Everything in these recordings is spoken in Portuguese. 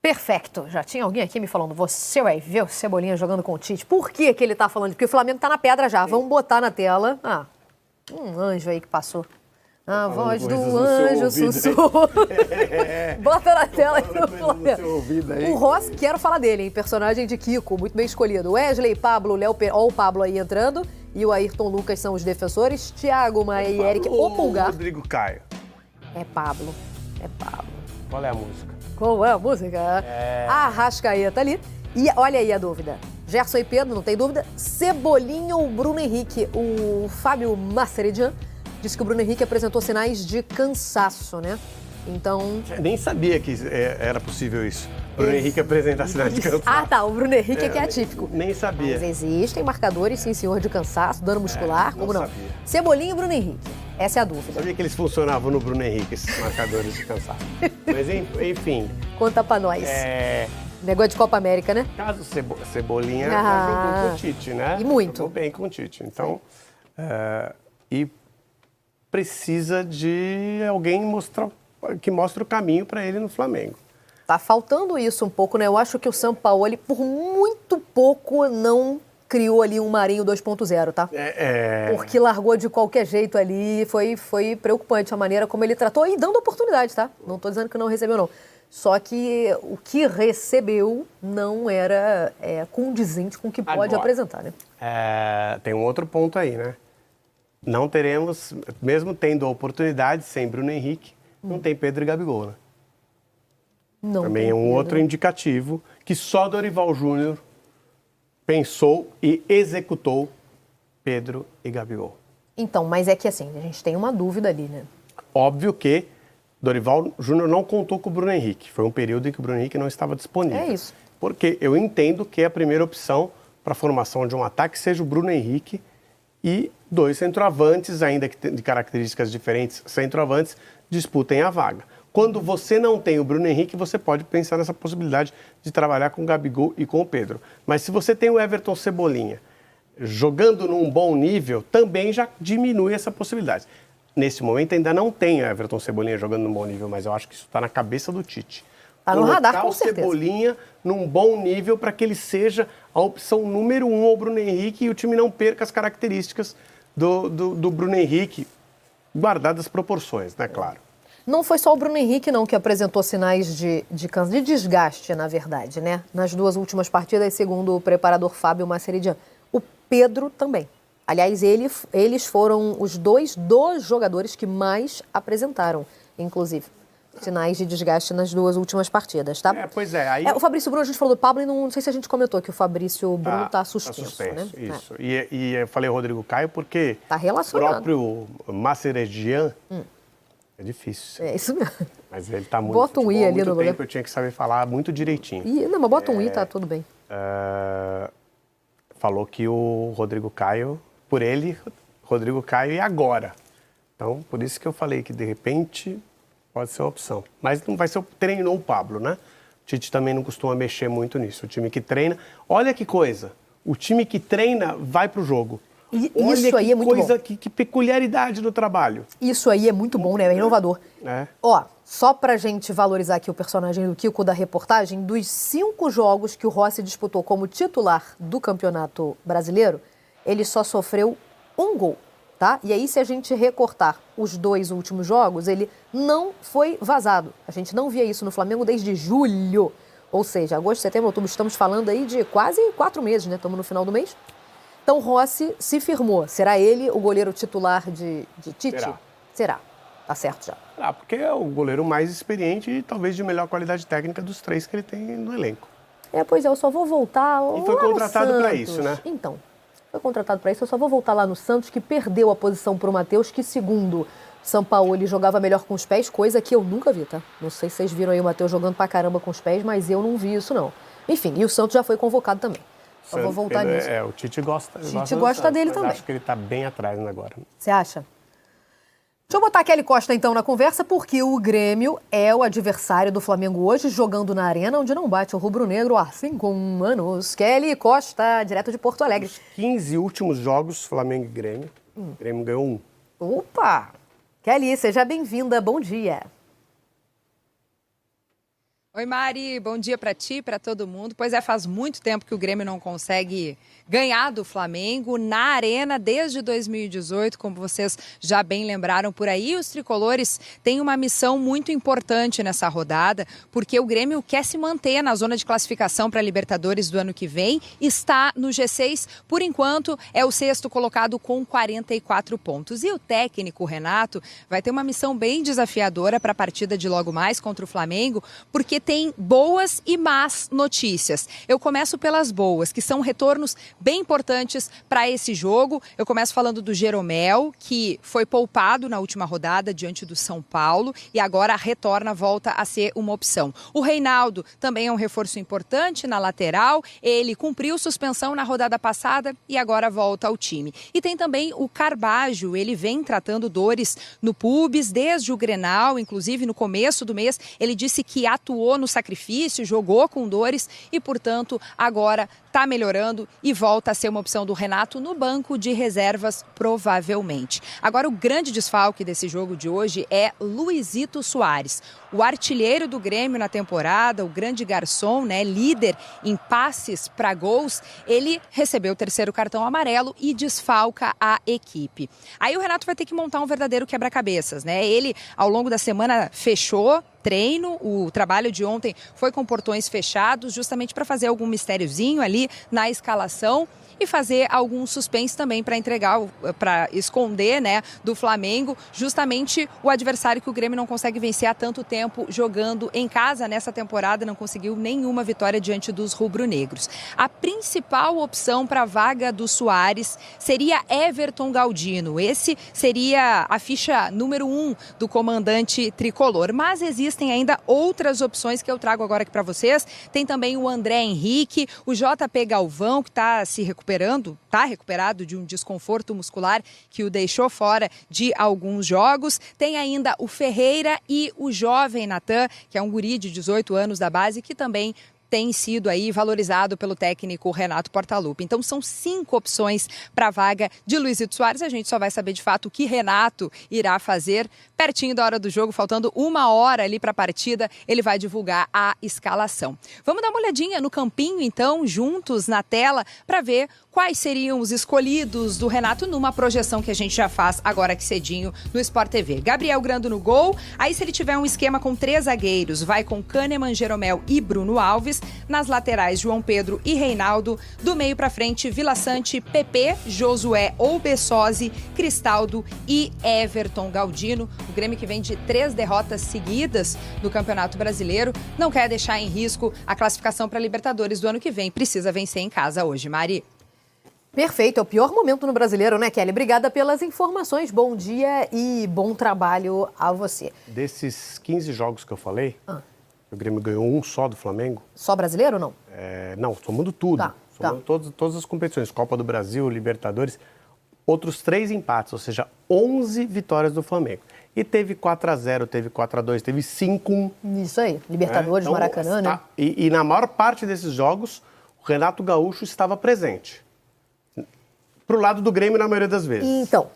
Perfeito. Já tinha alguém aqui me falando, você vai ver o Cebolinha jogando com o Tite. Por que ele tá falando? Porque o Flamengo tá na pedra já. Vamos botar na tela. Um anjo aí que passou. A voz do anjo sussurra. Bota na tela aí do Flamengo. O Rossi, quero falar dele, hein? Personagem de Kiko, muito bem escolhido. Wesley, Pablo, Léo, ó o Pablo aí entrando. E o Ayrton Lucas são os defensores. Thiago, Maia e Eric, o Pulgar. Rodrigo Caio. É Pablo. Qual é a música? Qual é a música? Arrascaeta ali. E olha aí a dúvida. Gerson e Pedro, não tem dúvida. Cebolinha ou Bruno Henrique? O Fábio Maceridian disse que o Bruno Henrique apresentou sinais de cansaço, né? Então... Nem sabia que era possível isso. O Bruno Henrique apresentar sinais de cansaço. O Bruno Henrique é que é atípico. Nem sabia. Mas existem marcadores, sim, senhor, de cansaço, dano muscular, como não? Sabia. Cebolinha e Bruno Henrique. Essa é a dúvida. Sabia que eles funcionavam no Bruno Henrique, esses marcadores de cansaço. Mas, enfim... Conta pra nós. Negócio de Copa América, né? Caso Cebolinha jogou com o Tite, né? E muito. Jogou bem com o Tite. Então, e precisa de alguém que mostre o caminho para ele no Flamengo. Tá faltando isso um pouco, né? Eu acho que o Sampaoli, por muito pouco, não criou ali um Marinho 2.0, tá? Porque largou de qualquer jeito ali, foi preocupante a maneira como ele tratou e dando oportunidade, tá? Não tô dizendo que não recebeu, não. Só que o que recebeu não era condizente com o que pode apresentar, né? Tem um outro ponto aí, né? Não teremos, mesmo tendo a oportunidade, sem Bruno Henrique, não tem Pedro e Gabigol, né? Não Também tem é um Pedro. outro indicativo que só Dorival Júnior pensou e executou Pedro e Gabigol. Então, mas é que assim, a gente tem uma dúvida ali, né? Óbvio que Dorival Júnior não contou com o Bruno Henrique. Foi um período em que o Bruno Henrique não estava disponível. É isso. Porque eu entendo que a primeira opção para a formação de um ataque seja o Bruno Henrique e dois centroavantes, ainda que de características diferentes, centroavantes, disputem a vaga. Quando você não tem o Bruno Henrique, você pode pensar nessa possibilidade de trabalhar com o Gabigol e com o Pedro. Mas se você tem o Everton Cebolinha jogando num bom nível, também já diminui essa possibilidade. Nesse momento ainda não tem o Everton Cebolinha jogando num bom nível, mas eu acho que isso está na cabeça do Tite. Tá no radar, com certeza. Colocar o Cebolinha num bom nível para que ele seja a opção número 1 ao Bruno Henrique e o time não perca as características do Bruno Henrique, guardadas as proporções, né, claro. Não foi só o Bruno Henrique, não, que apresentou sinais de desgaste, na verdade, né? Nas duas últimas partidas, segundo o preparador Fábio Maceridian. O Pedro também. Aliás, eles foram os dois dos jogadores que mais apresentaram, inclusive, sinais de desgaste nas duas últimas partidas, tá? Pois é. Aí... o Fabrício Bruno, a gente falou do Pablo e não sei se a gente comentou que o Fabrício Bruno tá suspenso, né? Isso. E eu falei o Rodrigo Caio porque tá relacionado. O próprio Maceridian... É difícil. É isso mesmo. Mas ele tá muito bota um I ali no tempo, eu tinha que saber falar muito direitinho. Não, mas bota um I, tá tudo bem. Falou que o Rodrigo Caio, por ele, Rodrigo Caio e agora. Então, por isso que eu falei que, de repente, pode ser uma opção. Mas não vai ser treinou o Pablo, né? O Tite também não costuma mexer muito nisso. O time que treina... Olha que coisa. O time que treina vai pro jogo. Isso aí é muito bom. Que peculiaridade do trabalho. Isso aí é muito bom, né? É inovador. Ó, só pra gente valorizar aqui o personagem do Kiko da reportagem, dos 5 jogos que o Rossi disputou como titular do Campeonato Brasileiro, ele só sofreu 1 gol, tá? E aí, se a gente recortar os 2 últimos jogos, ele não foi vazado. A gente não via isso no Flamengo desde julho. Ou seja, agosto, setembro, outubro, estamos falando aí de quase 4 meses, né? Estamos no final do mês. Então, Rossi se firmou. Será ele o goleiro titular de Tite? Será. Tá certo já. Porque é o goleiro mais experiente e talvez de melhor qualidade técnica dos 3 que ele tem no elenco. Pois é, eu só vou voltar lá E foi contratado para isso, né? Então, foi contratado para isso. Eu só vou voltar lá no Santos, que perdeu a posição para o Matheus, que segundo Sampaoli jogava melhor com os pés, coisa que eu nunca vi, tá? Não sei se vocês viram aí o Matheus jogando pra caramba com os pés, mas eu não vi isso, não. Enfim, e o Santos já foi convocado também. Só vou voltar nisso. O Tite gosta. O Tite gosta dele também. Acho que ele tá bem atrás agora. Você acha? Deixa eu botar a Kelly Costa, então, na conversa, porque o Grêmio é o adversário do Flamengo hoje, jogando na arena, onde não bate o rubro-negro há 5 anos. Kelly Costa, direto de Porto Alegre. Os 15 últimos jogos, Flamengo e Grêmio. O Grêmio ganhou 1. Opa! Kelly, seja bem-vinda. Bom dia. Oi, Mari, bom dia para ti, para todo mundo. Pois é, faz muito tempo que o Grêmio não consegue ganhar do Flamengo na Arena desde 2018, como vocês já bem lembraram por aí. Os tricolores têm uma missão muito importante nessa rodada, porque o Grêmio quer se manter na zona de classificação para a Libertadores do ano que vem, está no G6, por enquanto é o sexto colocado com 44 pontos. E o técnico Renato vai ter uma missão bem desafiadora para a partida de logo mais contra o Flamengo, porque tem boas e más notícias. Eu começo pelas boas, que são retornos bem importantes para esse jogo. Eu começo falando do Jeromel, que foi poupado na última rodada diante do São Paulo e agora retorna, volta a ser uma opção. O Reinaldo também é um reforço importante na lateral. Ele cumpriu suspensão na rodada passada e agora volta ao time. E tem também o Carbajo, ele vem tratando dores no pubis desde o Grenal, inclusive no começo do mês. Ele disse que atuou no sacrifício, jogou com dores e, portanto, agora está melhorando e volta a ser uma opção do Renato no banco de reservas, provavelmente. Agora, o grande desfalque desse jogo de hoje é Luizito Soares, o artilheiro do Grêmio na temporada, o grande garçom, né, líder em passes para gols. Ele recebeu o terceiro cartão amarelo e desfalca a equipe. Aí o Renato vai ter que montar um verdadeiro quebra-cabeças, né? Ele, ao longo da semana, fechou treino, o trabalho de ontem foi com portões fechados, justamente para fazer algum mistériozinho ali na escalação e fazer algum suspense também para entregar, para esconder, né, do Flamengo, justamente o adversário que o Grêmio não consegue vencer há tanto tempo jogando em casa nessa temporada, não conseguiu nenhuma vitória diante dos rubro-negros. A principal opção para a vaga do Soares seria Everton Galdino. Esse seria a ficha número 1 do comandante tricolor, mas existem ainda outras opções que eu trago agora aqui para vocês. Tem também o André Henrique, o JP Galvão, que está recuperado de um desconforto muscular que o deixou fora de alguns jogos. Tem ainda o Ferreira e o jovem Natan, que é um guri de 18 anos da base, que também tem sido aí valorizado pelo técnico Renato Portaluppi. Então são 5 opções para a vaga de Luizito Soares. A gente só vai saber de fato o que Renato irá fazer pertinho da hora do jogo, faltando 1 hora ali para a partida, ele vai divulgar a escalação. Vamos dar uma olhadinha no campinho então, juntos na tela, para ver quais seriam os escolhidos do Renato numa projeção que a gente já faz agora aqui cedinho no Sport TV. Gabriel Grando no gol, aí se ele tiver um esquema com 3 zagueiros, vai com Kahneman, Jeromel e Bruno Alves. Nas laterais, João Pedro e Reinaldo. Do meio para frente, Vila Sante, Pepe, Josué ou Bessosi, Cristaldo e Everton Galdino. O Grêmio, que vem de 3 derrotas seguidas no Campeonato Brasileiro, não quer deixar em risco a classificação para a Libertadores do ano que vem. Precisa vencer em casa hoje, Mari. Perfeito, é o pior momento no Brasileiro, né, Kelly? Obrigada pelas informações, bom dia e bom trabalho a você. Desses 15 jogos que eu falei, o Grêmio ganhou um só do Flamengo. Só brasileiro ou não? Não, somando tudo. Somando todas as competições, Copa do Brasil, Libertadores. Outros 3 empates, ou seja, 11 vitórias do Flamengo. E teve 4-0, teve 4-2, teve 5-1. Isso aí, Libertadores, então, Maracanã, né? E na maior parte desses jogos, o Renato Gaúcho estava presente. Pro lado do Grêmio, na maioria das vezes. Então,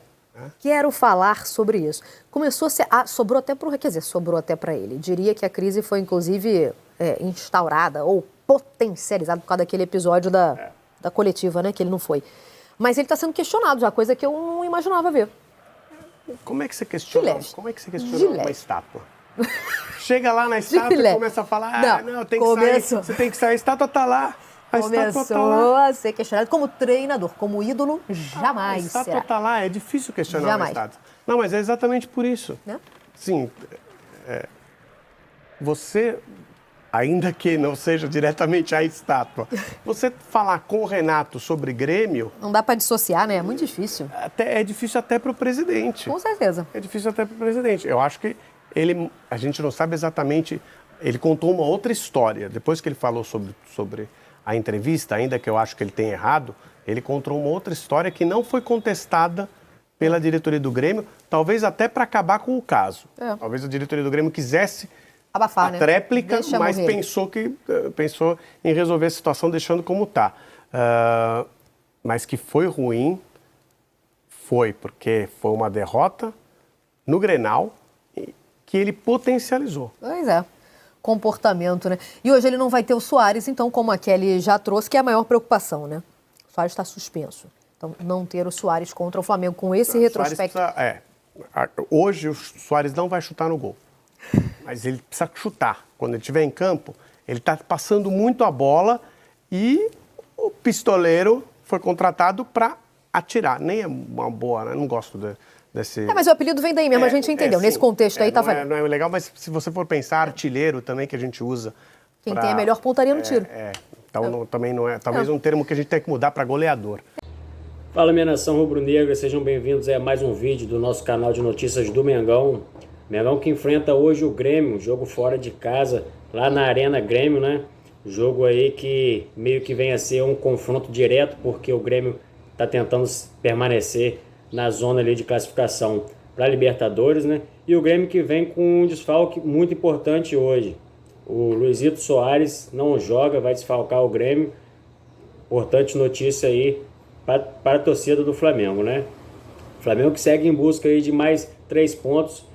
quero falar sobre isso. Começou a ser... sobrou até para ele. Diria que a crise foi, inclusive, instaurada ou potencializada por causa daquele episódio da coletiva, né? Que ele não foi. Mas ele está sendo questionado já, coisa que eu não imaginava ver. Como é que você questiona? Como é que você questiona uma estátua? Chega lá na estátua e começa a falar, não, tem que sair, você tem que sair, a estátua está lá. Começou a ser questionado como treinador, como ídolo, jamais. A estátua está lá, é difícil questionar uma estátua. Não, mas é exatamente por isso. Sim, você, ainda que não seja diretamente a estátua, você falar com o Renato sobre Grêmio... Não dá para dissociar, né? É muito difícil. É difícil até para o presidente. Com certeza. É difícil até para o presidente. Eu acho que a gente não sabe exatamente... Ele contou uma outra história. Depois que ele falou sobre a entrevista, ainda que eu acho que ele tenha errado, ele contou uma outra história que não foi contestada pela diretoria do Grêmio, talvez até para acabar com o caso. Talvez a diretoria do Grêmio quisesse abafar, a tréplica, mas pensou em resolver a situação deixando como está. Mas que foi ruim, porque foi uma derrota no Grenal que ele potencializou. Pois é. comportamento, né? E hoje ele não vai ter o Soares, então, como a Kelly já trouxe, que é a maior preocupação, né? O Soares está suspenso. Então, não ter o Soares contra o Flamengo com esse retrospecto. Hoje o Soares não vai chutar no gol, mas ele precisa chutar. Quando ele estiver em campo, ele está passando muito a bola e o pistoleiro foi contratado para atirar. Nem é uma boa, né? Não gosto desse... Mas o apelido vem daí mesmo, a gente entendeu. Nesse contexto aí, tá valendo. Não é legal, mas se você for pensar, artilheiro também, que a gente usa... Quem tem a melhor pontaria no tiro. Então também não é... Talvez um termo que a gente tem que mudar para goleador. Fala, minha nação rubro-negra, sejam bem-vindos a mais um vídeo do nosso canal de notícias do Mengão. Mengão que enfrenta hoje o Grêmio, jogo fora de casa, lá na Arena Grêmio, né? Jogo aí que meio que vem a ser um confronto direto, porque o Grêmio está tentando permanecer na zona ali de classificação para Libertadores, né? E o Grêmio que vem com um desfalque muito importante hoje. O Luizito Soares não joga, vai desfalcar o Grêmio. Importante notícia aí para a torcida do Flamengo, né? O Flamengo que segue em busca aí de mais 3 pontos.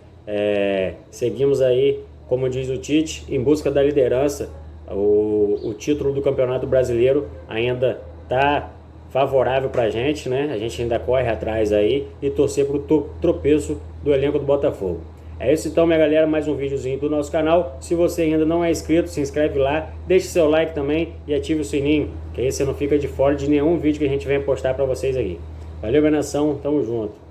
Seguimos aí, como diz o Tite, em busca da liderança. O título do Campeonato Brasileiro ainda está favorável para a gente, né? A gente ainda corre atrás aí e torcer para o tropeço do elenco do Botafogo. É isso então, minha galera, mais um videozinho do nosso canal. Se você ainda não é inscrito, se inscreve lá, deixe seu like também e ative o sininho, que aí você não fica de fora de nenhum vídeo que a gente vem postar para vocês aqui. Valeu, minha nação, tamo junto.